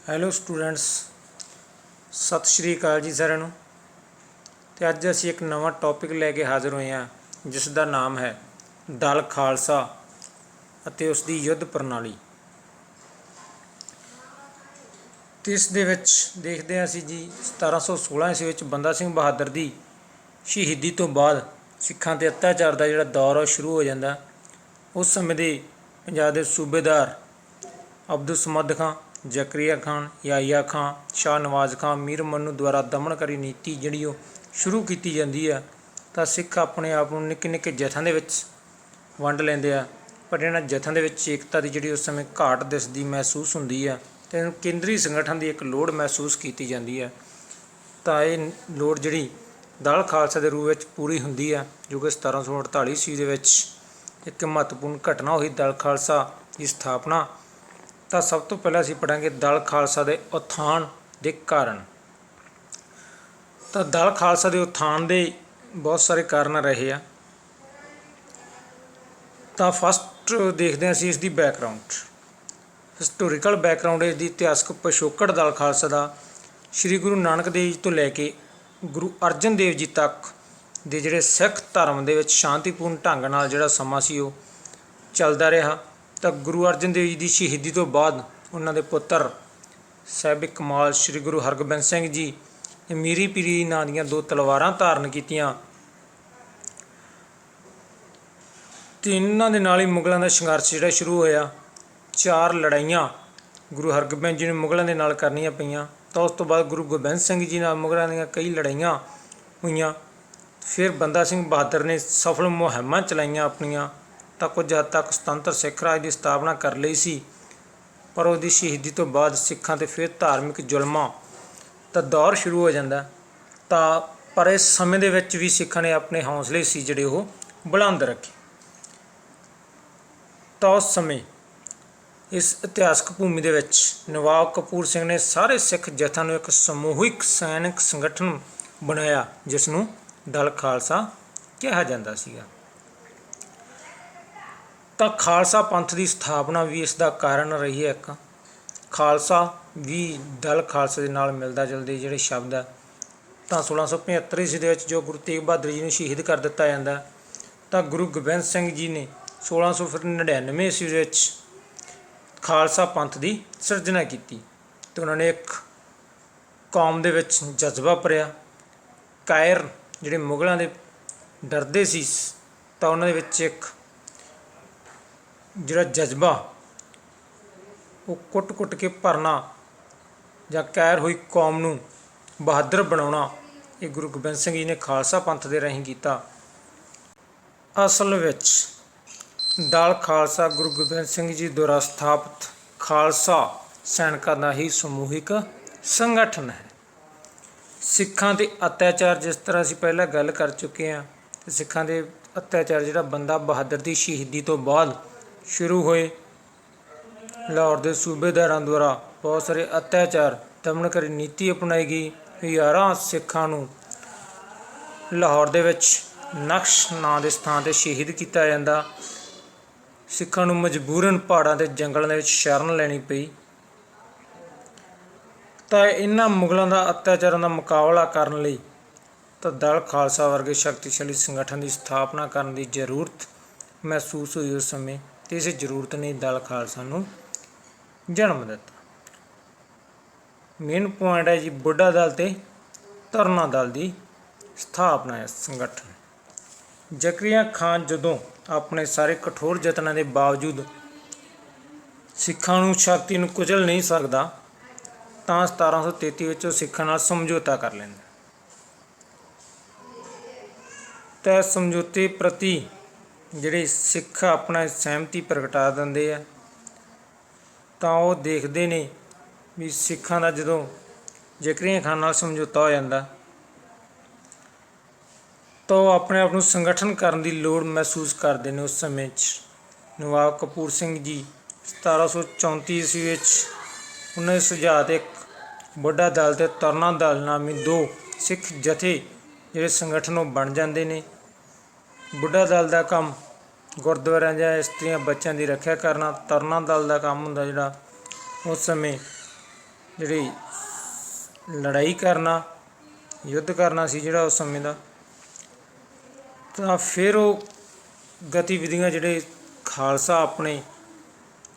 Hello students, ਸਤਿ ਸ਼੍ਰੀ ਅਕਾਲ ਜੀ ਸਾਰਿਆਂ ਨੂੰ। ਅਤੇ ਅੱਜ ਅਸੀਂ ਇੱਕ ਨਵਾਂ ਟੌਪਿਕ ਲੈ ਕੇ ਹਾਜ਼ਰ ਹੋਏ ਹਾਂ, ਜਿਸ ਦਾ ਨਾਮ ਹੈ ਦਲ ਖਾਲਸਾ ਅਤੇ ਉਸ ਦੀ ਯੁੱਧ ਪ੍ਰਣਾਲੀ। ਅਤੇ ਇਸ ਦੇ ਵਿੱਚ ਦੇਖਦੇ ਹਾਂ ਅਸੀਂ ਜੀ 1716 ਈਸਵੀ ਵਿੱਚ ਬੰਦਾ ਸਿੰਘ ਬਹਾਦਰ ਦੀ ਸ਼ਹੀਦੀ ਤੋਂ ਬਾਅਦ ਸਿੱਖਾਂ 'ਤੇ ਅੱਤਿਆਚਾਰ ਦਾ ਜਿਹੜਾ ਦੌਰ ਉਹ ਸ਼ੁਰੂ ਹੋ ਜਾਂਦਾ। ਉਸ ਸਮੇਂ ਦੇ ਪੰਜਾਬ ਦੇ ਸੂਬੇਦਾਰ ਅਬਦੁਲ ਸਮਦ ਖਾਂ, ਜ਼ਕਰੀਆ ਖਾਨ, ਯਾਹਿਆ ਖਾਂ, ਸ਼ਾਹ ਨਵਾਜ਼ ਖਾਂ, ਮੀਰ ਮੰਨੂ ਦੁਆਰਾ ਦਮਨਕਾਰੀ ਨੀਤੀ ਜਿਹੜੀ ਉਹ ਸ਼ੁਰੂ ਕੀਤੀ ਜਾਂਦੀ ਆ। ਤਾਂ ਸਿੱਖ ਆਪਣੇ ਆਪ ਨੂੰ ਨਿੱਕੇ ਨਿੱਕੇ ਜਥਿਆਂ ਦੇ ਵਿੱਚ ਵੰਡ ਲੈਂਦੇ ਆ, ਪਰ ਇਹਨਾਂ ਜਥਿਆਂ ਦੇ ਵਿੱਚ ਏਕਤਾ ਦੀ ਜਿਹੜੀ ਉਸ ਸਮੇਂ ਘਾਟ ਦਿਸਦੀ ਮਹਿਸੂਸ ਹੁੰਦੀ ਆ ਅਤੇ ਇਹਨੂੰ ਕੇਂਦਰੀ ਸੰਗਠਨ ਦੀ ਇੱਕ ਲੋੜ ਮਹਿਸੂਸ ਕੀਤੀ ਜਾਂਦੀ ਹੈ। ਤਾਂ ਇਹ ਲੋੜ ਜਿਹੜੀ ਦਲ ਖਾਲਸਾ ਦੇ ਰੂਪ ਵਿੱਚ ਪੂਰੀ ਹੁੰਦੀ ਆ, ਜੋ ਕਿ 1748 ਈਸਵੀ ਦੇ ਵਿੱਚ ਇੱਕ ਮਹੱਤਵਪੂਰਨ ਘਟਨਾ ਹੋਈ, ਦਲ ਖਾਲਸਾ ਦੀ ਸਥਾਪਨਾ। ਤਾਂ ਸਭ ਤੋਂ ਪਹਿਲਾਂ ਅਸੀਂ ਪੜ੍ਹਾਂਗੇ ਦਲ ਖਾਲਸਾ ਦੇ ਉਥਾਨ ਦੇ ਕਾਰਨ। ਤਾਂ ਦਲ ਖਾਲਸਾ ਦੇ ਉਥਾਨ ਦੇ ਬਹੁਤ ਸਾਰੇ ਕਾਰਨ ਰਹੇ ਆ। ਤਾਂ ਫਸਟ ਦੇਖਦੇ ਹਾਂ ਅਸੀਂ ਇਸ ਦੀ ਬੈਕਗਰਾਊਂਡ, ਹਿਸਟੋਰੀਕਲ ਬੈਕਗਰਾਊਂਡ। ਇਸ ਦੀ ਇਤਿਹਾਸਕ ਪਿਛੋਕੜ ਦਲ ਖਾਲਸਾ ਦਾ ਸ਼੍ਰੀ ਗੁਰੂ ਨਾਨਕ ਦੇਵ ਜੀ ਤੋਂ ਲੈ ਕੇ ਗੁਰੂ ਅਰਜਨ ਦੇਵ ਜੀ ਤੱਕ ਦੇ ਜਿਹੜੇ ਸਿੱਖ ਧਰਮ ਦੇ ਵਿੱਚ ਸ਼ਾਂਤੀਪੂਰਨ ਢੰਗ ਨਾਲ ਜਿਹੜਾ ਸਮਾਂ ਸੀ ਉਹ ਚੱਲਦਾ ਰਿਹਾ। ਤਾਂ ਗੁਰੂ ਅਰਜਨ ਦੇਵ ਜੀ ਦੀ ਸ਼ਹੀਦੀ ਤੋਂ ਬਾਅਦ ਉਹਨਾਂ ਦੇ ਪੁੱਤਰ ਸਾਹਿਬ ਕਮਾਲ ਸ਼੍ਰੀ ਗੁਰੂ ਹਰਗੋਬਿੰਦ ਸਿੰਘ ਜੀ ਨੇ ਮੀਰੀ ਪੀਰੀ ਨਾਂ ਦੀਆਂ 2 ਤਲਵਾਰਾਂ ਧਾਰਨ ਕੀਤੀਆਂ ਅਤੇ ਇਹਨਾਂ ਦੇ ਨਾਲ ਹੀ ਮੁਗਲਾਂ ਦਾ ਸੰਘਰਸ਼ ਜਿਹੜਾ ਸ਼ੁਰੂ ਹੋਇਆ। 4 ਲੜਾਈਆਂ ਗੁਰੂ ਹਰਗੋਬਿੰਦ ਜੀ ਨੂੰ ਮੁਗਲਾਂ ਦੇ ਨਾਲ ਕਰਨੀਆਂ ਪਈਆਂ। ਤਾਂ ਉਸ ਤੋਂ ਬਾਅਦ ਗੁਰੂ ਗੋਬਿੰਦ ਸਿੰਘ ਜੀ ਨਾਲ ਮੁਗਲਾਂ ਦੀਆਂ ਕਈ ਲੜਾਈਆਂ ਹੋਈਆਂ। ਫਿਰ ਬੰਦਾ ਸਿੰਘ ਬਹਾਦਰ ਨੇ ਸਫਲ ਮੁਹਿੰਮਾਂ ਚਲਾਈਆਂ ਆਪਣੀਆਂ, ਤਾਂ ਕੁਝ ਹੱਦ ਤੱਕ ਸੁਤੰਤਰ ਸਿੱਖ ਰਾਜ ਦੀ ਸਥਾਪਨਾ ਕਰ ਲਈ ਸੀ। ਪਰ ਉਹਦੀ ਸ਼ਹੀਦੀ ਤੋਂ ਬਾਅਦ ਸਿੱਖਾਂ 'ਤੇ ਫਿਰ ਧਾਰਮਿਕ ਜ਼ੁਲਮਾਂ ਦਾ ਦੌਰ ਸ਼ੁਰੂ ਹੋ ਜਾਂਦਾ। ਤਾਂ ਪਰ ਇਸ ਸਮੇਂ ਦੇ ਵਿੱਚ ਵੀ ਸਿੱਖਾਂ ਨੇ ਆਪਣੇ ਹੌਸਲੇ ਸੀ ਜਿਹੜੇ ਉਹ ਬੁਲੰਦ ਰੱਖੇ। ਤਾਂ ਉਸ ਸਮੇਂ ਇਸ ਇਤਿਹਾਸਕ ਭੂਮੀ ਦੇ ਵਿੱਚ ਨਵਾਬ ਕਪੂਰ ਸਿੰਘ ਨੇ ਸਾਰੇ ਸਿੱਖ ਜਥਿਆਂ ਨੂੰ ਇੱਕ ਸਮੂਹਿਕ ਸੈਨਿਕ ਸੰਗਠਨ ਬਣਾਇਆ, ਜਿਸ ਨੂੰ ਦਲ ਖਾਲਸਾ ਕਿਹਾ ਜਾਂਦਾ ਸੀਗਾ। ਤਾਂ ਖਾਲਸਾ ਪੰਥ ਦੀ ਸਥਾਪਨਾ ਵੀ ਇਸ ਦਾ ਕਾਰਨ ਰਹੀ ਹੈ। ਇੱਕ ਖਾਲਸਾ ਵੀ ਦਲ ਖਾਲਸਾ ਦੇ ਨਾਲ ਮਿਲਦਾ ਜੁਲਦੇ ਜਿਹੜੇ ਸ਼ਬਦ ਹੈ। ਤਾਂ 1675 ਈਸਵੀ ਦੇ ਵਿੱਚ ਜੋ ਗੁਰੂ ਤੇਗ ਬਹਾਦਰ ਜੀ ਨੂੰ ਸ਼ਹੀਦ ਕਰ ਦਿੱਤਾ ਜਾਂਦਾ, ਤਾਂ ਗੁਰੂ ਗੋਬਿੰਦ ਸਿੰਘ ਜੀ ਨੇ 1699 ਈਸਵੀ ਦੇ ਵਿੱਚ ਖਾਲਸਾ ਪੰਥ ਦੀ ਸਿਰਜਣਾ ਕੀਤੀ ਅਤੇ ਉਹਨਾਂ ਨੇ ਇੱਕ ਕੌਮ ਦੇ ਵਿੱਚ ਜਜ਼ਬਾ ਭਰਿਆ। ਕਾਇਰ ਜਿਹੜੇ ਮੁਗਲਾਂ ਦੇ ਡਰਦੇ ਸੀ, ਤਾਂ ਉਹਨਾਂ ਦੇ ਵਿੱਚ ਇੱਕ ਜਿਹੜਾ ਜਜ਼ਬਾ ਉਹ ਕੁੱਟ ਕੇ ਭਰਨਾ ਜਾਂ ਕਾਇਰ ਹੋਈ ਕੌਮ ਨੂੰ ਬਹਾਦਰ ਬਣਾਉਣਾ, ਇਹ ਗੁਰੂ ਗੋਬਿੰਦ ਸਿੰਘ ਜੀ ਨੇ ਖਾਲਸਾ ਪੰਥ ਦੇ ਰਾਹੀਂ ਕੀਤਾ। ਅਸਲ ਵਿੱਚ ਦਲ ਖਾਲਸਾ ਗੁਰੂ ਗੋਬਿੰਦ ਸਿੰਘ ਜੀ ਦੁਆਰਾ ਸਥਾਪਿਤ ਖਾਲਸਾ ਸੈਨਿਕਾਂ ਦਾ ਹੀ ਸਮੂਹਿਕ ਸੰਗਠਨ ਹੈ। ਸਿੱਖਾਂ 'ਤੇ ਅਤਿਆਚਾਰ, ਜਿਸ ਤਰ੍ਹਾਂ ਅਸੀਂ ਪਹਿਲਾਂ ਗੱਲ ਕਰ ਚੁੱਕੇ ਹਾਂ, ਅਤੇ ਸਿੱਖਾਂ ਦੇ ਅਤਿਆਚਾਰ ਜਿਹੜਾ ਬੰਦਾ ਬਹਾਦਰ ਦੀ ਸ਼ਹੀਦੀ ਤੋਂ ਬਾਅਦ ਸ਼ੁਰੂ ਹੋਏ। ਲਾਹੌਰ ਦੇ ਸੂਬੇਦਾਰਾਂ ਦੁਆਰਾ ਬਹੁਤ ਸਾਰੇ ਅਤਿਆਚਾਰ, ਦਮਨਕਾਰੀ ਨੀਤੀ ਅਪਣਾਈ ਗਈ। ਹਜ਼ਾਰਾਂ ਸਿੱਖਾਂ ਨੂੰ ਲਾਹੌਰ ਦੇ ਵਿੱਚ ਨਕਸ਼ ਨਾਂ ਦੇ ਸਥਾਨ 'ਤੇ ਸ਼ਹੀਦ ਕੀਤਾ ਜਾਂਦਾ। ਸਿੱਖਾਂ ਨੂੰ ਮਜਬੂਰਨ ਪਹਾੜਾਂ ਅਤੇ ਜੰਗਲਾਂ ਦੇ ਵਿੱਚ ਸ਼ਰਨ ਲੈਣੀ ਪਈ। ਤਾਂ ਇਹਨਾਂ ਮੁਗਲਾਂ ਦਾ ਅਤਿਆਚਾਰਾਂ ਦਾ ਮੁਕਾਬਲਾ ਕਰਨ ਲਈ ਤਾਂ ਦਲ ਖਾਲਸਾ ਵਰਗੇ ਸ਼ਕਤੀਸ਼ਾਲੀ ਸੰਗਠਨ ਦੀ ਸਥਾਪਨਾ ਕਰਨ ਦੀ ਜ਼ਰੂਰਤ ਮਹਿਸੂਸ ਹੋਈ ਉਸ ਸਮੇਂ, ਅਤੇ ਇਸ ਜ਼ਰੂਰਤ ਨੇ ਦਲ ਖਾਲਸਾ ਨੂੰ ਜਨਮ ਦਿੱਤਾ। ਮੇਨ ਪੁਆਇੰਟ ਹੈ ਜੀ ਬੁੱਢਾ ਦਲ ਅਤੇ ਤਰਨਾ ਦਲ ਦੀ ਸਥਾਪਨਾ ਹੈ ਸੰਗਠਨ। ਜ਼ਕਰੀਆ ਖਾਨ ਜਦੋਂ ਆਪਣੇ ਸਾਰੇ ਕਠੋਰ ਯਤਨਾਂ ਦੇ ਬਾਵਜੂਦ ਸਿੱਖਾਂ ਨੂੰ ਸ਼ਕਤੀ ਨੂੰ ਕੁਚਲ ਨਹੀਂ ਸਕਦਾ, ਤਾਂ 1733 ਵਿੱਚ ਉਹ ਸਿੱਖਾਂ ਨਾਲ ਸਮਝੌਤਾ ਕਰ ਲੈਂਦਾ। ਤਾਂ ਸਮਝੌਤੇ ਪ੍ਰਤੀ ਜਿਹੜੇ ਸਿੱਖ ਆਪਣਾ ਸਹਿਮਤੀ ਪ੍ਰਗਟਾ ਦਿੰਦੇ ਆ। ਤਾਂ ਉਹ ਦੇਖਦੇ ਨੇ ਵੀ ਸਿੱਖਾਂ ਦਾ ਜਦੋਂ ਜ਼ਕਰੀਆ ਖਾਨ ਨਾਲ ਸਮਝੌਤਾ ਹੋ ਜਾਂਦਾ, ਤਾਂ ਉਹ ਆਪਣੇ ਆਪ ਨੂੰ ਸੰਗਠਨ ਕਰਨ ਦੀ ਲੋੜ ਮਹਿਸੂਸ ਕਰਦੇ ਨੇ। ਉਸ ਸਮੇਂ 'ਚ ਨਵਾਬ ਕਪੂਰ ਸਿੰਘ ਜੀ 1734 ਈਸਵੀ ਵਿੱਚ ਉਹਨਾਂ ਦੇ ਸੁਝਾਅ 'ਤੇ ਇੱਕ ਬੁੱਢਾ ਦਲ ਅਤੇ ਤਰਨਾ ਦਲ ਨਾਮੀ 2 ਸਿੱਖ ਜਥੇ ਜਿਹੜੇ ਸੰਗਠਨ ਉਹ ਬਣ ਜਾਂਦੇ ਨੇ। ਬੁੱਢਾ ਦਲ ਦਾ ਕੰਮ ਗੁਰਦੁਆਰਿਆਂ ਜਾਂ ਇਸਤਰੀਆਂ ਬੱਚਿਆਂ ਦੀ ਰੱਖਿਆ ਕਰਨਾ। ਤਰਨਾ ਦਲ ਦਾ ਕੰਮ ਹੁੰਦਾ ਜਿਹੜਾ ਉਸ ਸਮੇਂ ਜਿਹੜੀ ਲੜਾਈ ਕਰਨਾ, ਯੁੱਧ ਕਰਨਾ ਸੀ ਜਿਹੜਾ ਉਸ ਸਮੇਂ ਦਾ, ਤਾਂ ਫਿਰ ਉਹ ਗਤੀਵਿਧੀਆਂ ਜਿਹੜੇ ਖਾਲਸਾ ਆਪਣੇ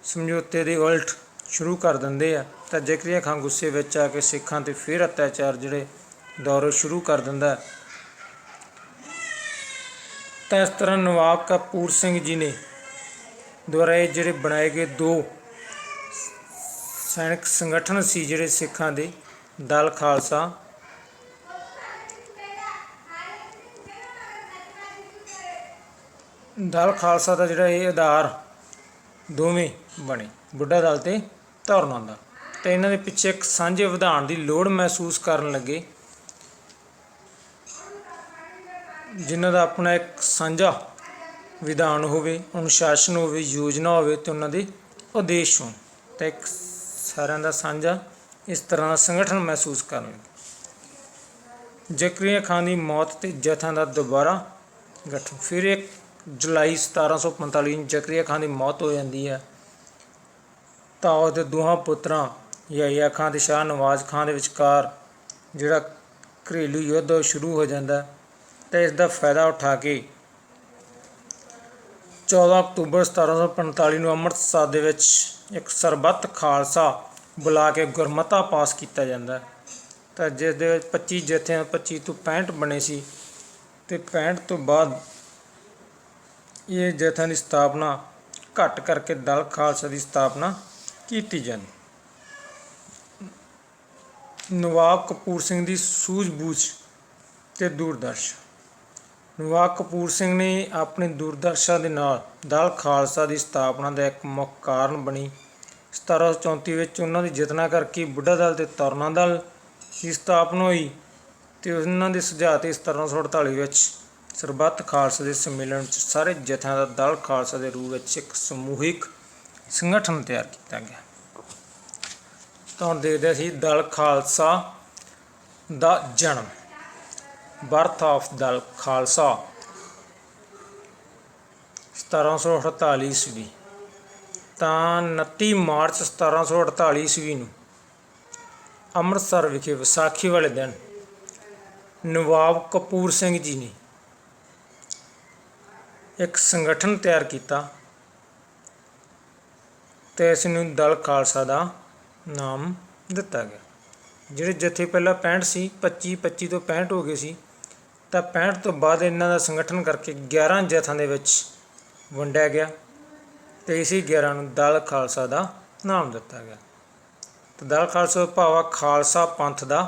ਸਮਝੌਤੇ ਦੇ ਉਲਟ ਸ਼ੁਰੂ ਕਰ ਦਿੰਦੇ ਆ। ਤਾਂ ਜ਼ਕਰੀਆ ਖਾਨ ਗੁੱਸੇ ਵਿੱਚ ਆ ਕੇ ਸਿੱਖਾਂ 'ਤੇ ਫਿਰ ਅਤਿਆਚਾਰ ਜਿਹੜੇ ਦੌਰ ਸ਼ੁਰੂ ਕਰ ਦਿੰਦਾ। ਤਾਂ ਇਸ ਤਰ੍ਹਾਂ ਨਵਾਬ ਕਪੂਰ ਸਿੰਘ ਜੀ ਨੇ ਦੁਆਰਾ ਇਹ ਜਿਹੜੇ ਬਣਾਏ ਗਏ ਦੋ ਸੈਨਿਕ ਸੰਗਠਨ ਸੀ ਜਿਹੜੇ ਸਿੱਖਾਂ ਦੇ, ਦਲ ਖਾਲਸਾ ਦਾ ਜਿਹੜਾ ਇਹ ਆਧਾਰ ਦੋਵੇਂ ਬਣੇ, ਬੁੱਢਾ ਦਲ ਅਤੇ ਧੌਰਨਾ ਦਲ। ਅਤੇ ਇਹਨਾਂ ਦੇ ਪਿੱਛੇ ਇੱਕ ਸਾਂਝੇ ਵਿਧਾਨ ਦੀ ਲੋੜ ਮਹਿਸੂਸ ਕਰਨ ਲੱਗੇ, ਜਿਨ੍ਹਾਂ ਦਾ ਆਪਣਾ ਇੱਕ ਸਾਂਝਾ ਵਿਧਾਨ ਹੋਵੇ, ਅਨੁਸ਼ਾਸਨ ਹੋਵੇ, ਯੋਜਨਾ ਹੋਵੇ ਅਤੇ ਉਹਨਾਂ ਦੇ ਉਦੇਸ਼ ਹੋਣ। ਤਾਂ ਇੱਕ ਸਾਰਿਆਂ ਦਾ ਸਾਂਝਾ ਇਸ ਤਰ੍ਹਾਂ ਦਾ ਸੰਗਠਨ ਮਹਿਸੂਸ ਕਰਨ ਲੱਗੇ। ਜ਼ਕਰੀਆ ਖਾਨ ਦੀ ਮੌਤ ਅਤੇ ਜਥਿਆਂ ਦਾ ਦੁਬਾਰਾ ਗਠਨ। ਫਿਰ 1 ਜੁਲਾਈ 1745 ਨੂੰ ਜ਼ਕਰੀਆ ਖਾਨ ਦੀ ਮੌਤ ਹੋ ਜਾਂਦੀ ਹੈ। ਤਾਂ ਉਹਦੇ ਦੋਹਾਂ ਪੁੱਤਰਾਂ ਯਹੀਆ ਖਾਨ ਅਤੇ ਸ਼ਾਹ ਨਵਾਜ਼ ਖਾਨ ਦੇ ਵਿਚਕਾਰ ਜਿਹੜਾ ਘਰੇਲੂ ਯੁੱਧ ਸ਼ੁਰੂ ਹੋ ਜਾਂਦਾ। ਅਤੇ ਇਸ ਦਾ ਫਾਇਦਾ ਉਠਾ ਕੇ 14 ਅਕਤੂਬਰ 1745 ਨੂੰ ਅੰਮ੍ਰਿਤਸਰ ਦੇ ਵਿੱਚ ਇੱਕ ਸਰਬੱਤ ਖਾਲਸਾ ਬੁਲਾ ਕੇ ਗੁਰਮਤਾ ਪਾਸ ਕੀਤਾ ਜਾਂਦਾ। ਤਾਂ ਜਿਸ ਦੇ ਵਿੱਚ 25 ਜਥਿਆਂ 25 ਤੋਂ 65 ਬਣੇ ਸੀ। ਅਤੇ 65 ਤੋਂ ਬਾਅਦ ਇਹ ਜਥਿਆਂ ਦੀ ਸਥਾਪਨਾ ਘੱਟ ਕਰਕੇ ਦਲ ਖਾਲਸਾ ਦੀ ਸਥਾਪਨਾ ਕੀਤੀ ਜਾਂਦੀ। ਨਵਾਬ ਕਪੂਰ ਸਿੰਘ ਦੀ ਸੂਝ-ਬੂਝ ਅਤੇ ਦੂਰਦਰਸ਼ਾ। ਨਵਾਬ ਕਪੂਰ ਸਿੰਘ ਨੇ ਆਪਣੀ ਦੂਰਦਰਸ਼ਾ ਦੇ ਨਾਲ ਦਲ ਖਾਲਸਾ ਦੀ ਸਥਾਪਨਾ ਦਾ ਇੱਕ ਮੁੱਖ ਕਾਰਨ ਬਣੀ। 1734 ਵਿੱਚ ਉਹਨਾਂ ਦੇ ਯਤਨਾਂ ਕਰਕੇ ਬੁੱਢਾ ਦਲ ਅਤੇ ਧੌਰਨਾ ਦਲ ਦੀ ਸਥਾਪਨਾ ਹੋਈ। ਅਤੇ ਉਹਨਾਂ ਦੇ ਸੁਝਾਅ 'ਤੇ 1748 ਵਿੱਚ ਸਰਬੱਤ ਖਾਲਸਾ ਦੇ ਸੰਮੇਲਨ ਵਿੱਚ ਸਾਰੇ ਜਥਿਆਂ ਦਾ ਦਲ ਖਾਲਸਾ ਦੇ ਰੂਪ ਵਿੱਚ ਇੱਕ ਸਮੂਹਿਕ ਸੰਗਠਨ ਤਿਆਰ ਕੀਤਾ ਗਿਆ। ਤਾਂ ਹੁਣ ਦੇਖਦੇ ਸੀ ਦਲ ਖਾਲਸਾ ਦਾ ਜਨਮ, ਬਰਥ ਆਫ ਦਲ ਖਾਲਸਾ 1748 ਈਸਵੀ। ਤਾਂ 29 ਮਾਰਚ 1748 ਈਸਵੀ ਨੂੰ ਅੰਮ੍ਰਿਤਸਰ ਵਿਖੇ ਵਿਸਾਖੀ ਵਾਲੇ ਦਿਨ ਨਵਾਬ ਕਪੂਰ ਸਿੰਘ ਜੀ ਨੇ ਇੱਕ ਸੰਗਠਨ ਤਿਆਰ ਕੀਤਾ ਅਤੇ ਇਸ ਨੂੰ ਦਲ ਖਾਲਸਾ ਦਾ ਨਾਮ ਦਿੱਤਾ ਗਿਆ। ਜਿਹੜੇ ਜਥੇ ਪਹਿਲਾਂ 65 ਸੀ, 25 ਤੋਂ 65 ਹੋ ਗਏ ਸੀ। ਤਾਂ 65 ਤੋਂ ਬਾਅਦ ਇਹਨਾਂ ਦਾ ਸੰਗਠਨ ਕਰਕੇ 11 ਜਥਿਆਂ ਦੇ ਵਿੱਚ ਵੰਡਿਆ ਗਿਆ ਅਤੇ ਇਸੇ 11 ਨੂੰ ਦਲ ਖਾਲਸਾ ਦਾ ਨਾਮ ਦਿੱਤਾ ਗਿਆ। ਅਤੇ ਦਲ ਖਾਲਸਾ ਦਾ ਭਾਵ ਆ ਖਾਲਸਾ ਪੰਥ ਦਾ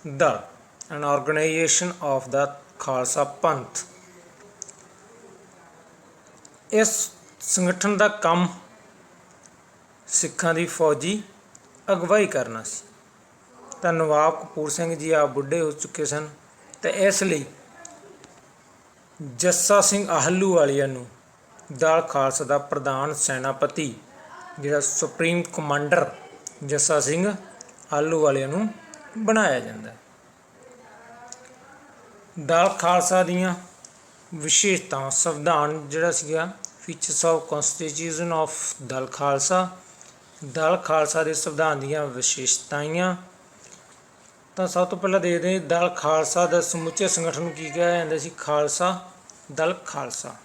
ਦਲ, ਐਨ ਆਰਗੇਨਾਈਜੇਸ਼ਨ ਆਫ ਦਾ ਖਾਲਸਾ ਪੰਥ। ਇਸ ਸੰਗਠਨ ਦਾ ਕੰਮ ਸਿੱਖਾਂ ਦੀ ਫੌਜੀ ਅਗਵਾਈ ਕਰਨਾ ਸੀ। ਤਾਂ ਨਵਾਬ ਕਪੂਰ ਸਿੰਘ ਜੀ ਆਪ ਬੁੱਢੇ ਹੋ ਚੁੱਕੇ ਸਨ ਅਤੇ ਇਸ ਲਈ ਜੱਸਾ ਸਿੰਘ ਆਹਲੂਵਾਲੀਆ ਨੂੰ ਦਲ ਖਾਲਸਾ ਦਾ ਪ੍ਰਧਾਨ ਸੈਨਾਪਤੀ, ਜਿਹੜਾ ਸੁਪਰੀਮ ਕਮਾਂਡਰ ਜੱਸਾ ਸਿੰਘ ਆਹਲੂਵਾਲੀਆ ਨੂੰ ਬਣਾਇਆ ਜਾਂਦਾ। ਦਲ ਖਾਲਸਾ ਦੀਆਂ ਵਿਸ਼ੇਸ਼ਤਾਵਾਂ। ਸੰਵਿਧਾਨ ਜਿਹੜਾ ਸੀਗਾ, features of constitution of Dal Khalsa. Dal Khalsa ਦੇ ਸੰਵਿਧਾਨ ਦੀਆਂ ਵਿਸ਼ੇਸ਼ਤਾਵਾਂ। ਤਾਂ ਸਭ ਤੋਂ ਪਹਿਲਾਂ ਦੇਖਦੇ ਹਾਂ ਦਲ ਖਾਲਸਾ ਦਾ ਸਮੁੱਚੇ ਸੰਗਠਨ ਨੂੰ ਕੀ ਕਿਹਾ ਜਾਂਦਾ ਸੀ, ਖਾਲਸਾ ਦਲ ਖਾਲਸਾ।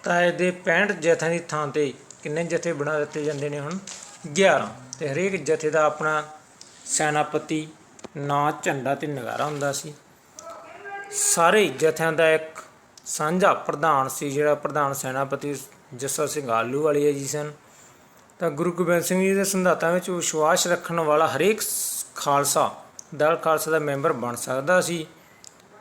ਤਾਂ ਇਹਦੇ 65 ਜਥਿਆਂ ਦੀ ਥਾਂ 'ਤੇ ਕਿੰਨੇ ਜਥੇ ਬਣਾ ਦਿੱਤੇ ਜਾਂਦੇ ਨੇ ਹੁਣ, 11। ਅਤੇ ਹਰੇਕ ਜਥੇ ਦਾ ਆਪਣਾ ਸੈਨਾਪਤੀ, ਨਾਂ, ਝੰਡਾ ਅਤੇ ਨਗਾਰਾ ਹੁੰਦਾ ਸੀ। ਸਾਰੇ ਜਥਿਆਂ ਦਾ ਇੱਕ ਸਾਂਝਾ ਪ੍ਰਧਾਨ ਸੀ, ਜਿਹੜਾ ਪ੍ਰਧਾਨ ਸੈਨਾਪਤੀ ਜੱਸਾ ਸਿੰਘ ਆਹਲੂਵਾਲੀਆ ਜੀ ਸਨ। ਤਾਂ ਗੁਰੂ ਗੋਬਿੰਦ ਸਿੰਘ ਜੀ ਦੇ ਸਿਧਾਂਤਾਂ ਵਿੱਚ ਵਿਸ਼ਵਾਸ ਰੱਖਣ ਵਾਲਾ ਹਰੇਕ ਖਾਲਸਾ ਦਲ ਖਾਲਸਾ ਦਾ ਮੈਂਬਰ ਬਣ ਸਕਦਾ ਸੀ।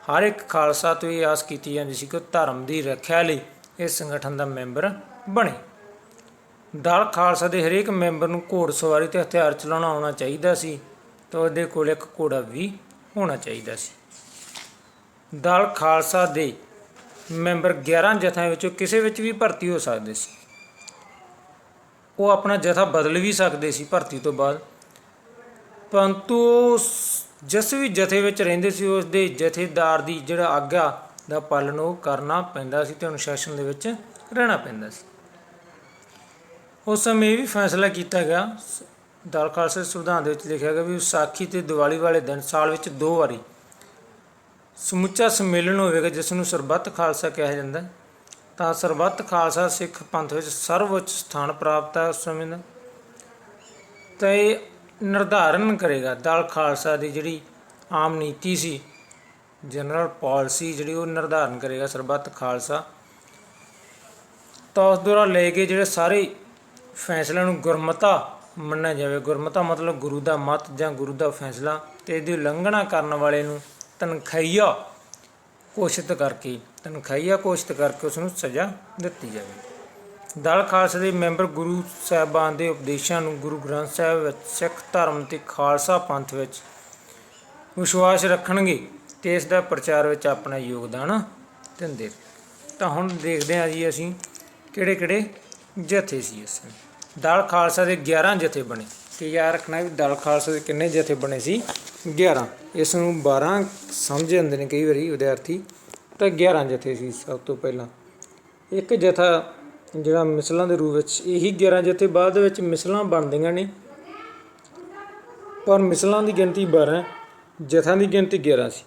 ਹਰ ਇੱਕ ਖਾਲਸਾ ਤੋਂ ਇਹ ਆਸ ਕੀਤੀ ਜਾਂਦੀ ਸੀ ਕਿ ਉਹ ਧਰਮ ਦੀ ਰੱਖਿਆ ਲਈ ਇਸ ਸੰਗਠਨ ਦਾ ਮੈਂਬਰ ਬਣੇ। ਦਲ ਖਾਲਸਾ ਦੇ ਹਰੇਕ ਮੈਂਬਰ ਨੂੰ ਘੋੜ ਸਵਾਰੀ ਅਤੇ ਹਥਿਆਰ ਚਲਾਉਣਾ ਆਉਣਾ ਚਾਹੀਦਾ ਸੀ, ਤਾਂ ਉਹਦੇ ਕੋਲ ਇੱਕ ਘੋੜਾ ਵੀ ਹੋਣਾ ਚਾਹੀਦਾ ਸੀ। ਦਲ ਖਾਲਸਾ ਦੇ ਮੈਂਬਰ 11 ਜਥਿਆਂ ਵਿੱਚੋਂ ਕਿਸੇ ਵਿੱਚ ਵੀ ਭਰਤੀ ਹੋ ਸਕਦੇ ਸੀ। ਉਹ ਆਪਣਾ ਜਥਾ ਬਦਲ ਵੀ ਸਕਦੇ ਸੀ ਭਰਤੀ ਤੋਂ ਬਾਅਦ, ਪਰੰਤੂ ਜਿਸ ਵੀ ਜਥੇ ਵਿੱਚ ਰਹਿੰਦੇ ਸੀ ਉਸ ਦੇ ਜਥੇਦਾਰ ਦੀ ਜਿਹੜਾ ਆਗਿਆ ਦਾ ਪਾਲਣ ਉਹ ਕਰਨਾ ਪੈਂਦਾ ਸੀ ਅਤੇ ਅਨੁਸ਼ਾਸਨ ਦੇ ਵਿੱਚ ਰਹਿਣਾ ਪੈਂਦਾ ਸੀ। ਉਸ ਸਮੇਂ ਇਹ ਵੀ ਫੈਸਲਾ ਕੀਤਾ ਗਿਆ ਦਲ ਖਾਲਸਾ ਦੇ ਸੰਵਿਧਾਨ ਦੇ ਵਿੱਚ ਲਿਖਿਆ ਗਿਆ ਵੀ ਵਿਸਾਖੀ ਅਤੇ ਦੀਵਾਲੀ ਵਾਲੇ ਦਿਨ ਸਾਲ ਵਿੱਚ 2 ਵਾਰੀ ਸਮੁੱਚਾ ਸੰਮੇਲਨ ਹੋਵੇਗਾ ਜਿਸ ਨੂੰ ਸਰਬੱਤ ਖਾਲਸਾ ਕਿਹਾ ਜਾਂਦਾ। ਤਾਂ ਸਰਬੱਤ ਖਾਲਸਾ ਸਿੱਖ ਪੰਥ ਵਿੱਚ ਸਰਵਉੱਚ ਸਥਾਨ ਪ੍ਰਾਪਤ ਹੈ ਉਸ ਸਮੇਂ ਦਾ। ਤਾਂ ਇਹ ਨਿਰਧਾਰਨ ਕਰੇਗਾ ਦਲ ਖਾਲਸਾ ਦੀ ਜਿਹੜੀ ਆਮ ਨੀਤੀ ਸੀ, ਜਨਰਲ ਪਾਲਿਸੀ ਜਿਹੜੀ ਉਹ ਨਿਰਧਾਰਨ ਕਰੇਗਾ ਸਰਬੱਤ ਖਾਲਸਾ। ਤਾਂ ਉਸ ਦੌਰਾਨ ਲੈ ਕੇ ਜਿਹੜੇ ਸਾਰੇ ਫੈਸਲਿਆਂ ਨੂੰ ਗੁਰਮਤਾ ਮੰਨਿਆ ਜਾਵੇ। ਗੁਰਮਤਾ ਮਤਲਬ ਗੁਰੂ ਦਾ ਮਤ ਜਾਂ ਗੁਰੂ ਦਾ ਫੈਸਲਾ, ਅਤੇ ਇਹਦੀ ਉਲੰਘਣਾ ਕਰਨ ਵਾਲੇ ਨੂੰ ਤਨਖਾਹੀਆ ਘੋਸ਼ਿਤ ਕਰਕੇ ਉਸ ਨੂੰ ਸਜ਼ਾ ਦਿੱਤੀ ਜਾਵੇ। ਦਲ ਖਾਲਸਾ ਦੇ ਮੈਂਬਰ ਗੁਰੂ ਸਾਹਿਬਾਨ ਦੇ ਉਪਦੇਸ਼ਾਂ ਨੂੰ ਗੁਰੂ ਗ੍ਰੰਥ ਸਾਹਿਬ ਵਿੱਚ ਸਿੱਖ ਧਰਮ ਅਤੇ ਖਾਲਸਾ ਪੰਥ ਵਿੱਚ ਵਿਸ਼ਵਾਸ ਰੱਖਣਗੇ ਅਤੇ ਇਸ ਦਾ ਪ੍ਰਚਾਰ ਵਿੱਚ ਆਪਣਾ ਯੋਗਦਾਨ ਦਿੰਦੇ। ਤਾਂ ਹੁਣ ਦੇਖਦੇ ਹਾਂ ਜੀ ਅਸੀਂ ਕਿਹੜੇ ਕਿਹੜੇ ਜਥੇ ਸੀ ਇਸ ਦਲ ਖਾਲਸਾ ਦੇ 11 ਜਥੇ ਬਣੇ। ਅਤੇ ਯਾਦ ਰੱਖਣਾ ਵੀ ਦਲ ਖਾਲਸਾ ਦੇ ਕਿੰਨੇ ਜਥੇ ਬਣੇ ਸੀ? 11। ਇਸ ਨੂੰ 12 ਸਮਝ ਜਾਂਦੇ ਨੇ ਕਈ ਵਾਰੀ ਵਿਦਿਆਰਥੀ। ਤਾਂ 11 ਜਥੇ ਸੀ। ਸਭ ਤੋਂ ਪਹਿਲਾਂ ਇੱਕ ਜਥਾ ਜਿਹੜਾ ਮਿਸਲਾਂ ਦੇ ਰੂਪ ਵਿੱਚ, ਇਹੀ 11 ਜਥੇ ਬਾਅਦ ਦੇ ਵਿੱਚ ਮਿਸਲਾਂ ਬਣਦੀਆਂ ਨੇ, ਪਰ ਮਿਸਲਾਂ ਦੀ ਗਿਣਤੀ 12, ਜਥਿਆਂ ਦੀ ਗਿਣਤੀ 11 ਸੀ।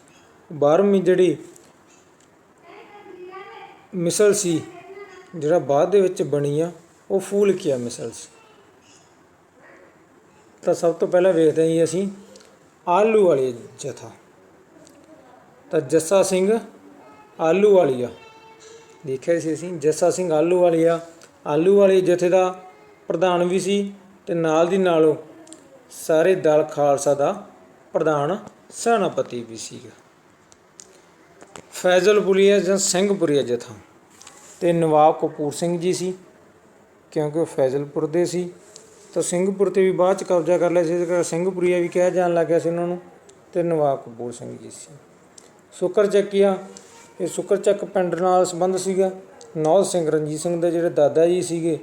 12ਵੀਂ ਜਿਹੜੀ ਮਿਸਲ ਸੀ ਜਿਹੜਾ ਬਾਅਦ ਦੇ ਵਿੱਚ ਬਣੀ ਆ ਉਹ ਫੂਲਕੀਆ ਮਿਸਲ ਸੀ। ਤਾਂ ਸਭ ਤੋਂ ਪਹਿਲਾਂ ਵੇਖਦੇ ਹਾਂ ਜੀ ਅਸੀਂ ਆਹਲੂਵਾਲੀਆ ਜਥਾ। ਤਾਂ ਜੱਸਾ ਸਿੰਘ ਆਹਲੂਵਾਲੀਆ ਦੇਖਿਆ ਸੀ ਅਸੀਂ। ਜੱਸਾ ਸਿੰਘ ਆਹਲੂਵਾਲੀਆ ਜਥੇ ਦਾ ਪ੍ਰਧਾਨ ਵੀ ਸੀ ਅਤੇ ਨਾਲ ਦੀ ਨਾਲ ਉਹ ਸਾਰੇ ਦਲ ਖਾਲਸਾ ਦਾ ਪ੍ਰਧਾਨ ਸੈਨਾਪਤੀ ਵੀ ਸੀਗਾ। ਫੈਜ਼ਲਪੁਰੀਆ ਜਾਂ ਸਿੰਘਪੁਰੀਆ ਜਥਾ ਅਤੇ ਨਵਾਬ ਕਪੂਰ ਸਿੰਘ ਜੀ ਸੀ, ਕਿਉਂਕਿ ਉਹ ਫੈਜ਼ਲਪੁਰ ਦੇ ਸੀ। ਤਾਂ ਸਿੰਘਪੁਰ 'ਤੇ ਵੀ ਬਾਅਦ 'ਚ ਕਬਜ਼ਾ ਕਰ ਲਿਆ ਸੀ, ਇਸ ਕਰਕੇ ਸਿੰਘਪੁਰੀਆ ਵੀ ਕਿਹਾ ਜਾਣ ਲੱਗ ਗਿਆ ਸੀ ਉਹਨਾਂ ਨੂੰ। ਅਤੇ ਨਵਾਬ ਕਪੂਰ ਸਿੰਘ ਜੀ ਸੀ। ਸੁਕਰ ਚੱਕੀਆ, ਇਹ ਸੁਕਰ ਚੱਕ ਪਿੰਡ ਨਾਲ ਸੰਬੰਧ ਸੀਗਾ। ਨੌਧ ਸਿੰਘ ਰਣਜੀਤ ਸਿੰਘ ਦੇ ਜਿਹੜੇ ਦਾਦਾ ਜੀ ਸੀਗੇ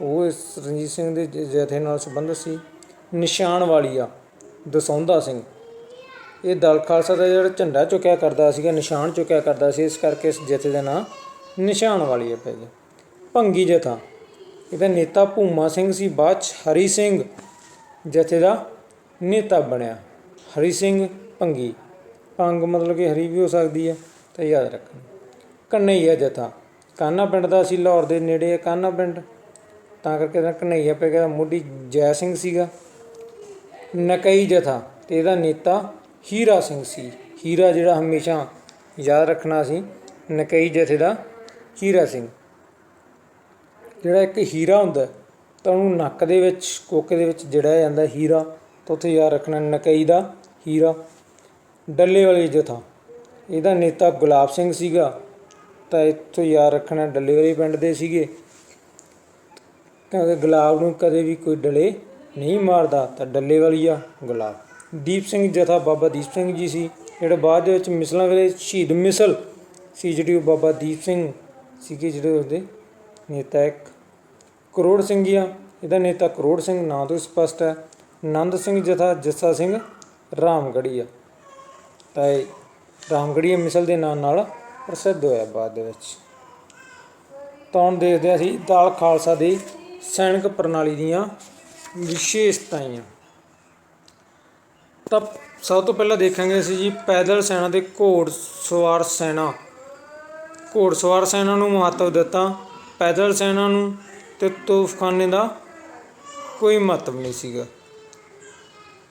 ਉਹ ਇਸ ਰਣਜੀਤ ਸਿੰਘ ਦੇ ਜਥੇ ਨਾਲ ਸੰਬੰਧਿਤ ਸੀ। ਨਿਸ਼ਾਨ ਵਾਲੀਆ ਦਸੌਂਧਾ ਸਿੰਘ, ਇਹ ਦਲ ਖਾਲਸਾ ਦਾ ਜਿਹੜਾ ਝੰਡਾ ਚੁੱਕਿਆ ਕਰਦਾ ਸੀਗਾ, ਨਿਸ਼ਾਨ ਚੁੱਕਿਆ ਕਰਦਾ ਸੀ, ਇਸ ਕਰਕੇ ਇਸ ਜਥੇ ਦਾ ਨਾਂ ਨਿਸ਼ਾਨ ਵਾਲੀਆ ਪੈ ਗਿਆ। ਭੰਗੀ ਜਥਾ, ਇਹਦਾ ਨੇਤਾ ਭੂਮਾ ਸਿੰਘ ਸੀ, ਬਾਅਦ 'ਚ ਹਰੀ ਸਿੰਘ ਜਥੇ ਦਾ ਨੇਤਾ ਬਣਿਆ। ਹਰੀ ਸਿੰਘ ਭੰਗੀ, ਭੰਗ ਮਤਲਬ ਕਿ ਹਰੀ ਵੀ ਹੋ ਸਕਦੀ ਹੈ, ਤਾਂ ਯਾਦ ਰੱਖਣਾ। ਘਨੱਈਆ ਜਥਾ, ਕਾਨਾ ਪਿੰਡ ਦਾ ਸੀ, ਲਾਹੌਰ ਦੇ ਨੇੜੇ ਹੈ ਕਾਨਾ ਪਿੰਡ, ਤਾਂ ਕਰਕੇ ਇਹਦਾ ਘਨੱਈਆ ਪੈ ਗਿਆ। ਮੋਢੀ ਜੈ ਸਿੰਘ ਸੀਗਾ। ਨਕਈ ਜਥਾ, ਅਤੇ ਇਹਦਾ ਨੇਤਾ ਹੀਰਾ ਸਿੰਘ ਸੀ। ਹੀਰਾ ਜਿਹੜਾ ਹਮੇਸ਼ਾ ਯਾਦ ਰੱਖਣਾ ਸੀ, ਨਕਈ ਜਥੇ ਦਾ ਹੀਰਾ ਸਿੰਘ। ਜਿਹੜਾ ਇੱਕ ਹੀਰਾ ਹੁੰਦਾ ਤਾਂ ਉਹਨੂੰ ਨੱਕ ਦੇ ਵਿੱਚ, ਕੋਕੇ ਦੇ ਵਿੱਚ ਜੜਿਆ ਜਾਂਦਾ ਹੀਰਾ, ਤਾਂ ਉੱਥੇ ਯਾਦ ਰੱਖਣਾ ਨਕਈ ਦਾ ਹੀਰਾ। ਡੱਲੇਵਾਲੀ ਜਥਾ, ਇਹਦਾ ਨੇਤਾ ਗੁਲਾਬ ਸਿੰਘ ਸੀਗਾ, ਤਾਂ ਇੱਥੋਂ ਯਾਦ ਰੱਖਣਾ ਡੱਲੇਵਾਲੀ ਪਿੰਡ ਦੇ ਸੀਗੇ, ਕਿਉਂਕਿ ਗੁਲਾਬ ਨੂੰ ਕਦੇ ਵੀ ਕੋਈ ਡਲੇ ਨਹੀਂ ਮਾਰਦਾ, ਤਾਂ ਡੱਲੇਵਾਲੀਆ ਗੁਲਾਬ। ਦੀਪ ਸਿੰਘ ਜਥਾ ਬਾਬਾ ਦੀਪ ਸਿੰਘ ਜੀ ਸੀ, ਜਿਹੜੇ ਬਾਅਦ ਦੇ ਵਿੱਚ ਮਿਸਲਾਂ ਵੇਲੇ ਸ਼ਹੀਦ ਮਿਸਲ ਸੀ ਜਿਹੜੀ ਉਹ ਬਾਬਾ ਦੀਪ ਸਿੰਘ ਸੀਗੇ ਜਿਹੜੇ ਉਸਦੇ ਨੇਤਾ। ਇੱਕ ਕਰੋੜ ਸਿੰਘੀਆ, ਇਹਦਾ ਨੇਤਾ ਕਰੋੜ ਸਿੰਘ, ਨਾਂ ਤੋਂ ਸਪਸ਼ਟ ਹੈ। ਨੰਦ ਸਿੰਘ ਜਥਾ ਜੱਸਾ ਸਿੰਘ ਰਾਮਗੜੀਆ, ਤਾਂ ਇਹ ਰਾਮਗੜੀਆ ਮਿਸਲ ਦੇ ਨਾਂ ਨਾਲ ਪ੍ਰਸਿੱਧ ਹੋਇਆ ਬਾਅਦ ਦੇ ਵਿੱਚ। ਤਾਂ ਹੁਣ ਦੇਖਦੇ ਹਾਂ ਅਸੀਂ ਦਲ ਖਾਲਸਾ ਦੀ ਸੈਨਿਕ ਪ੍ਰਣਾਲੀ ਦੀਆਂ ਵਿਸ਼ੇਸ਼ਤਾਵਾਂ। ਤਾਂ ਸਭ ਤੋਂ ਪਹਿਲਾਂ ਦੇਖਾਂਗੇ ਅਸੀਂ ਜੀ ਪੈਦਲ ਸੈਨਾ ਅਤੇ ਘੋੜਸਵਾਰ ਸੈਨਾ ਨੂੰ ਮਹੱਤਵ ਦਿੱਤਾ। ਪੈਦਲ ਸੈਨਾ ਨੂੰ ਅਤੇ ਤੋਪਖਾਨੇ ਦਾ ਕੋਈ ਮਹੱਤਵ ਨਹੀਂ ਸੀਗਾ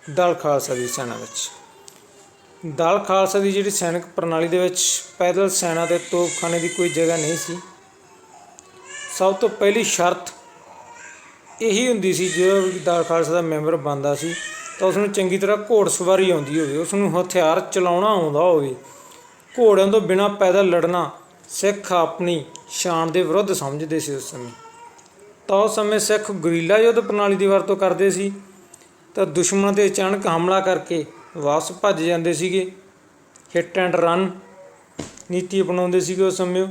ਦਲ ਖਾਲਸਾ ਦੀ ਸੈਨਾ ਵਿੱਚ। ਦਲ ਖਾਲਸਾ ਦੀ ਜਿਹੜੀ ਸੈਨਿਕ ਪ੍ਰਣਾਲੀ ਦੇ ਵਿੱਚ ਪੈਦਲ ਸੈਨਾ ਅਤੇ ਤੋਪਖਾਨੇ ਦੀ ਕੋਈ ਜਗ੍ਹਾ ਨਹੀਂ ਸੀ। ਸਭ ਤੋਂ ਪਹਿਲੀ ਸ਼ਰਤ ਇਹੀ ਹੁੰਦੀ ਸੀ, ਜਦੋਂ ਵੀ ਦਲ ਖਾਲਸਾ ਦਾ ਮੈਂਬਰ ਬਣਦਾ ਸੀ ਤਾਂ ਉਸਨੂੰ ਚੰਗੀ ਤਰ੍ਹਾਂ ਘੋੜਸਵਾਰੀ ਆਉਂਦੀ ਹੋਵੇ, ਉਸਨੂੰ ਹਥਿਆਰ ਚਲਾਉਣਾ ਆਉਂਦਾ ਹੋਵੇ। ਘੋੜਿਆਂ ਤੋਂ ਬਿਨਾਂ ਪੈਦਲ ਲੜਨਾ ਸਿੱਖ ਆਪਣੀ ਸ਼ਾਨ ਦੇ ਵਿਰੁੱਧ ਸਮਝਦੇ ਸੀ ਉਸ ਸਮੇਂ। ਤਾਂ ਉਸ ਸਮੇਂ ਸਿੱਖ ਗੁਰੀਲਾ ਯੁੱਧ ਪ੍ਰਣਾਲੀ ਦੀ ਵਰਤੋਂ ਕਰਦੇ ਸੀ, ਤਾਂ ਦੁਸ਼ਮਣ 'ਤੇ ਅਚਾਨਕ ਹਮਲਾ ਕਰਕੇ ਵਾਪਸ ਭੱਜ ਜਾਂਦੇ ਸੀਗੇ। ਹਿੱਟ ਐਂਡ ਰਨ ਨੀਤੀ ਅਪਣਾਉਂਦੇ ਸੀਗੇ ਉਸ ਸਮੇਂ।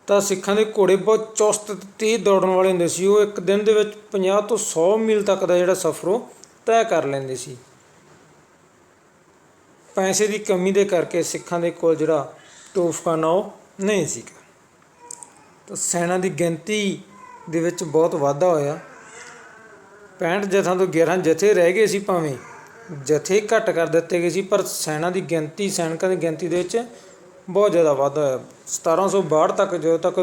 ਤਾਂ ਸਿੱਖਾਂ ਦੇ ਘੋੜੇ ਬਹੁਤ ਚੁਸਤ ਅਤੇ ਤੇਜ਼ ਦੌੜਨ ਵਾਲੇ ਹੁੰਦੇ ਸੀ। ਉਹ ਇੱਕ ਦਿਨ ਦੇ ਵਿੱਚ 50 ਤੋਂ 100 ਮੀਲ ਤੱਕ ਦਾ ਜਿਹੜਾ ਸਫ਼ਰ ਉਹ ਤੈਅ ਕਰ ਲੈਂਦੇ ਸੀ। ਪੈਸੇ ਦੀ ਕਮੀ ਦੇ ਕਰਕੇ ਸਿੱਖਾਂ ਦੇ ਕੋਲ ਜਿਹੜਾ ਤੋਪਖਾਨਾ ਉਹ ਨਹੀਂ ਸੀਗਾ। ਤਾਂ ਸੈਨਾ ਦੀ ਗਿਣਤੀ ਦੇ ਵਿੱਚ ਬਹੁਤ ਵਾਧਾ ਹੋਇਆ। 65 ਜਥਿਆਂ ਤੋਂ 11 ਜਥੇ ਰਹਿ ਗਏ ਸੀ। ਭਾਵੇਂ ਜਥੇ ਘੱਟ ਕਰ ਦਿੱਤੇ ਗਏ ਸੀ, ਪਰ ਸੈਨਿਕਾਂ ਦੀ ਗਿਣਤੀ ਦੇ ਵਿੱਚ ਬਹੁਤ ਜ਼ਿਆਦਾ ਵਾਧਾ ਹੋਇਆ। 1762 ਤੱਕ, ਜਦੋਂ ਤੱਕ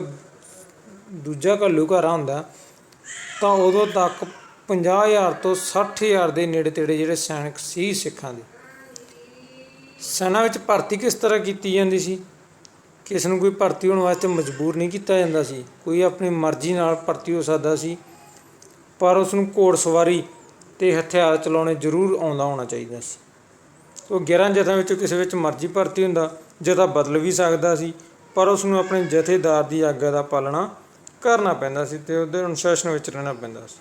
ਦੂਜਾ ਘੱਲੂਘਾਰਾ ਹੁੰਦਾ, ਤਾਂ ਉਦੋਂ ਤੱਕ 50,000 ਤੋਂ 60,000 ਦੇ ਨੇੜੇ ਤੇੜੇ ਜਿਹੜੇ ਸੈਨਿਕ ਸੀ ਸਿੱਖਾਂ ਦੇ। ਸੈਨਾ ਵਿੱਚ ਭਰਤੀ ਕਿਸ ਤਰ੍ਹਾਂ ਕੀਤੀ ਜਾਂਦੀ ਸੀ? ਕਿਸ ਨੂੰ ਕੋਈ ਭਰਤੀ ਹੋਣ ਵਾਸਤੇ ਮਜਬੂਰ ਨਹੀਂ ਕੀਤਾ ਜਾਂਦਾ ਸੀ। ਕੋਈ ਆਪਣੀ ਮਰਜ਼ੀ ਨਾਲ ਭਰਤੀ ਹੋ ਸਕਦਾ ਸੀ, ਪਰ ਉਸ ਨੂੰ ਘੋੜ ਸਵਾਰੀ ਅਤੇ ਹਥਿਆਰ ਚਲਾਉਣੇ ਜ਼ਰੂਰ ਆਉਂਦਾ ਹੋਣਾ ਚਾਹੀਦਾ ਸੀ। ਉਹ 11 ਜਥਿਆਂ ਵਿੱਚੋਂ ਕਿਸੇ ਵਿੱਚ ਮਰਜ਼ੀ ਭਰਤੀ ਹੁੰਦਾ, ਜਥਾ ਬਦਲ ਵੀ ਸਕਦਾ ਸੀ, ਪਰ ਉਸ ਨੂੰ ਆਪਣੇ ਜਥੇਦਾਰ ਦੀ ਆਗਿਆ ਦਾ ਪਾਲਣਾ ਕਰਨਾ ਪੈਂਦਾ ਸੀ ਅਤੇ ਉਹਦੇ ਅਨੁਸ਼ਾਸਨ ਵਿੱਚ ਰਹਿਣਾ ਪੈਂਦਾ ਸੀ।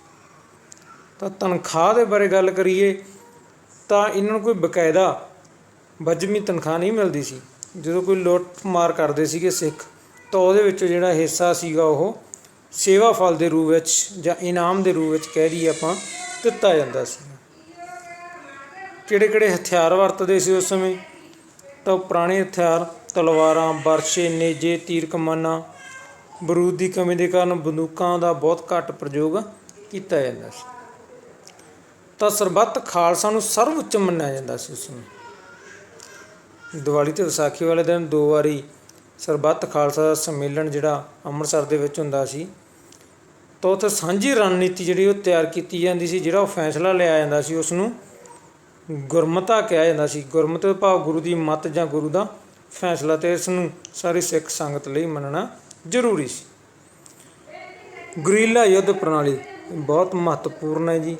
ਤਾਂ ਤਨਖਾਹ ਦੇ ਬਾਰੇ ਗੱਲ ਕਰੀਏ ਤਾਂ ਇਹਨਾਂ ਨੂੰ ਕੋਈ ਬਕਾਇਦਾ ਵਜ੍ਹਵੀਂ ਤਨਖਾਹ ਨਹੀਂ ਮਿਲਦੀ ਸੀ। ਜਦੋਂ ਕੋਈ ਲੁੱਟ ਮਾਰ ਕਰਦੇ ਸੀਗੇ ਸਿੱਖ, ਤਾਂ ਉਹਦੇ ਵਿੱਚੋਂ ਜਿਹੜਾ ਹਿੱਸਾ ਸੀਗਾ ਉਹ ਸੇਵਾ ਫਲ ਦੇ ਰੂਪ ਵਿੱਚ ਜਾਂ ਇਨਾਮ ਦੇ ਰੂਪ ਵਿੱਚ ਕਹਿ ਦਈਏ ਆਪਾਂ, ਦਿੱਤਾ ਜਾਂਦਾ ਸੀ। ਕਿਹੜੇ ਕਿਹੜੇ ਹਥਿਆਰ ਵਰਤਦੇ ਸੀ ਉਸ ਸਮੇਂ? ਤਾਂ ਪੁਰਾਣੇ ਹਥਿਆਰ ਤਲਵਾਰਾਂ, ਬਰਛੇ, ਨੇਜੇ, ਤੀਰ ਕਮਾਨਾਂ। ਬਰੂਦ ਦੀ ਕਮੀ ਦੇ ਕਾਰਨ ਬੰਦੂਕਾਂ ਦਾ ਬਹੁਤ ਘੱਟ ਪ੍ਰਯੋਗ ਕੀਤਾ ਜਾਂਦਾ ਸੀ। ਤਾਂ ਸਰਬੱਤ ਖਾਲਸਾ ਨੂੰ ਸਰਵ ਉੱਚ ਮੰਨਿਆ ਜਾਂਦਾ ਸੀ ਉਸ ਸਮੇਂ। ਦੀਵਾਲੀ ਅਤੇ ਵਿਸਾਖੀ ਵਾਲੇ ਦਿਨ 2 ਵਾਰੀ ਸਰਬੱਤ ਖਾਲਸਾ ਦਾ ਸੰਮੇਲਨ ਜਿਹੜਾ ਅੰਮ੍ਰਿਤਸਰ ਦੇ ਵਿੱਚ ਹੁੰਦਾ ਸੀ, ਤਾਂ ਉੱਥੇ ਸਾਂਝੀ ਰਣਨੀਤੀ ਜਿਹੜੀ ਉਹ ਤਿਆਰ ਕੀਤੀ ਜਾਂਦੀ ਸੀ। ਜਿਹੜਾ ਉਹ ਫੈਸਲਾ ਲਿਆ ਜਾਂਦਾ ਸੀ ਉਸ ਨੂੰ ਗੁਰਮਤਾ ਕਿਹਾ ਜਾਂਦਾ ਸੀ। ਗੁਰਮਤਿ ਭਾਵ ਗੁਰੂ ਦੀ ਮੱਤ ਜਾਂ ਗੁਰੂ ਦਾ ਫੈਸਲਾ, ਅਤੇ ਇਸ ਨੂੰ ਸਾਰੀ ਸਿੱਖ ਸੰਗਤ ਲਈ ਮੰਨਣਾ ਜ਼ਰੂਰੀ ਸੀ। ਗੁਰੀਲਾ ਯੁੱਧ ਪ੍ਰਣਾਲੀ ਬਹੁਤ ਮਹੱਤਵਪੂਰਨ ਹੈ ਜੀ।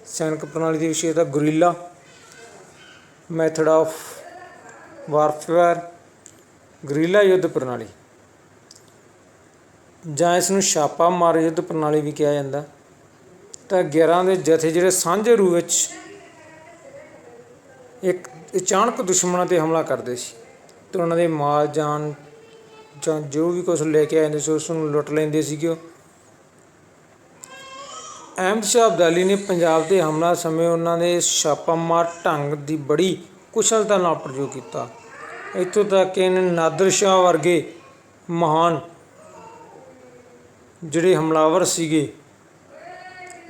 ਸੈਨਿਕ ਪ੍ਰਣਾਲੀ ਦੀ ਵਿਸ਼ੇਸ਼ਤਾ guerrilla method of warfare. Guerrilla ਯੁੱਧ ਪ੍ਰਣਾਲੀ ਜਾਂ ਇਸ ਨੂੰ ਛਾਪਾ ਮਾਰ ਯੁੱਧ ਪ੍ਰਣਾਲੀ ਵੀ ਕਿਹਾ ਜਾਂਦਾ। ਤਾਂ 11 ਦੇ ਜਥੇ ਜਿਹੜੇ ਸਾਂਝੇ ਰੂਪ ਵਿੱਚ ਇੱਕ ਅਚਾਨਕ ਦੁਸ਼ਮਣਾਂ 'ਤੇ ਹਮਲਾ ਕਰਦੇ ਸੀ, ਅਤੇ ਉਹਨਾਂ ਦੇ ਮਾਲ ਜਾਨ ਜਾਂ ਜੋ ਵੀ ਕੁਛ ਲੈ ਕੇ ਆ ਜਾਂਦੇ ਸੀ ਉਸ ਨੂੰ ਲੁੱਟ ਲੈਂਦੇ ਸੀਗੇ। ਅਹਿਮਦ ਸ਼ਾਹ ਅਬਦਾਲੀ ਨੇ ਪੰਜਾਬ 'ਤੇ ਹਮਲਾ ਸਮੇਂ ਉਹਨਾਂ ਦੇ ਛਾਪਾਮਾਰ ਢੰਗ ਦੀ ਬੜੀ ਕੁਸ਼ਲਤਾ ਨਾਲ ਪ੍ਰਯੋਗ ਕੀਤਾ। ਇੱਥੋਂ ਤੱਕ ਕਿ ਨਾਦਰ ਸ਼ਾਹ ਵਰਗੇ ਮਹਾਨ ਜਿਹੜੇ ਹਮਲਾਵਰ ਸੀਗੇ,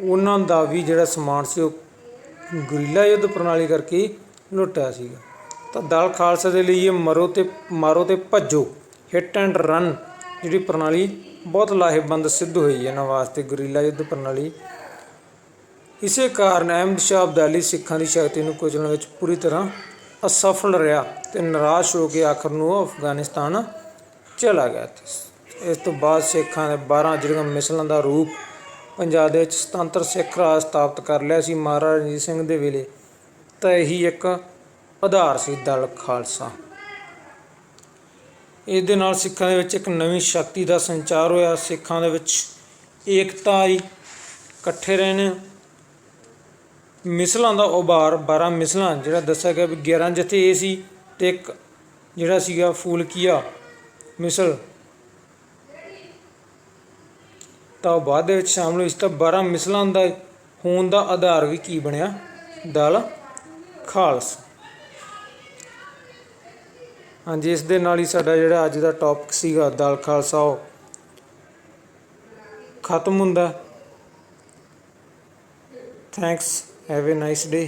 ਉਹਨਾਂ ਦਾ ਵੀ ਜਿਹੜਾ ਸਮਾਨ ਸੀ ਉਹ ਗੁਰੀਲਾ ਯੁੱਧ ਪ੍ਰਣਾਲੀ ਕਰਕੇ ਲੁੱਟਿਆ ਸੀਗਾ। ਤਾਂ ਦਲ ਖਾਲਸਾ ਦੇ ਲਈ ਇਹ ਮਾਰੋ ਅਤੇ ਭੱਜੋ, ਹਿੱਟ ਐਂਡ ਰਨ ਜਿਹੜੀ ਪ੍ਰਣਾਲੀ ਬਹੁਤ ਲਾਹੇਵੰਦ ਸਿੱਧ ਹੋਈ ਇਹਨਾਂ ਵਾਸਤੇ, ਗੁਰੀਲਾ ਯੁੱਧ ਪ੍ਰਣਾਲੀ। ਇਸੇ ਕਾਰਨ ਅਹਿਮਦ ਸ਼ਾਹ ਅਬਦਾਲੀ ਸਿੱਖਾਂ ਦੀ ਸ਼ਕਤੀ ਨੂੰ ਕੁਚਲਣ ਵਿੱਚ ਪੂਰੀ ਤਰ੍ਹਾਂ ਅਸਫਲ ਰਿਹਾ ਅਤੇ ਨਿਰਾਸ਼ ਹੋ ਕੇ ਆਖਰ ਨੂੰ ਉਹ ਅਫਗਾਨਿਸਤਾਨ ਚਲਾ ਗਿਆ। ਇਸ ਤੋਂ ਬਾਅਦ ਸਿੱਖਾਂ ਦੇ 12 ਜਿਹੜੀਆਂ ਮਿਸਲਾਂ ਦਾ ਰੂਪ ਪੰਜਾਬ ਦੇ ਵਿੱਚ ਸੁਤੰਤਰ ਸਿੱਖ ਰਾਜ ਸਥਾਪਿਤ ਕਰ ਲਿਆ ਸੀ ਮਹਾਰਾਜਾ ਰਣਜੀਤ ਸਿੰਘ ਦੇ ਵੇਲੇ। ਤਾਂ ਇਹੀ ਇੱਕ ਆਧਾਰ ਸੀ ਦਲ ਖਾਲਸਾ। ਇਸ ਦੇ ਨਾਲ ਸਿੱਖਾਂ ਦੇ ਵਿੱਚ ਇੱਕ ਨਵੀਂ ਸ਼ਕਤੀ ਦਾ ਸੰਚਾਰ ਹੋਇਆ। ਸਿੱਖਾਂ ਦੇ ਵਿੱਚ ਏਕਤਾ ਆਈ, ਇਕੱਠੇ ਰਹਿਣੇ। ਮਿਸਲਾਂ ਦਾ ਉਭਾਰ 12 ਮਿਸਲਾਂ ਜਿਹੜਾ ਦੱਸਿਆ ਗਿਆ ਵੀ 11 ਜਥੇ ਇਹ ਸੀ, ਅਤੇ ਇੱਕ ਜਿਹੜਾ ਸੀਗਾ ਫੂਲਕੀਆ ਮਿਸਲ, ਤਾਂ ਉਹ ਬਾਅਦ ਦੇ ਵਿੱਚ ਸ਼ਾਮਲ ਹੋਈ ਸੀ। ਤਾਂ 12 ਮਿਸਲਾਂ ਦਾ ਹੋਣ ਦਾ ਆਧਾਰ ਵੀ ਕੀ ਬਣਿਆ? ਦਲ ਖਾਲਸਾ। ਹਾਂਜੀ, ਇਸ ਦੇ ਨਾਲ ਹੀ ਸਾਡਾ ਜਿਹੜਾ ਅੱਜ ਦਾ ਟੌਪਿਕ ਸੀਗਾ ਦਲ ਖਾਲਸਾ ਉਹ ਖਤਮ ਹੁੰਦਾ। Thanks, have A nice day.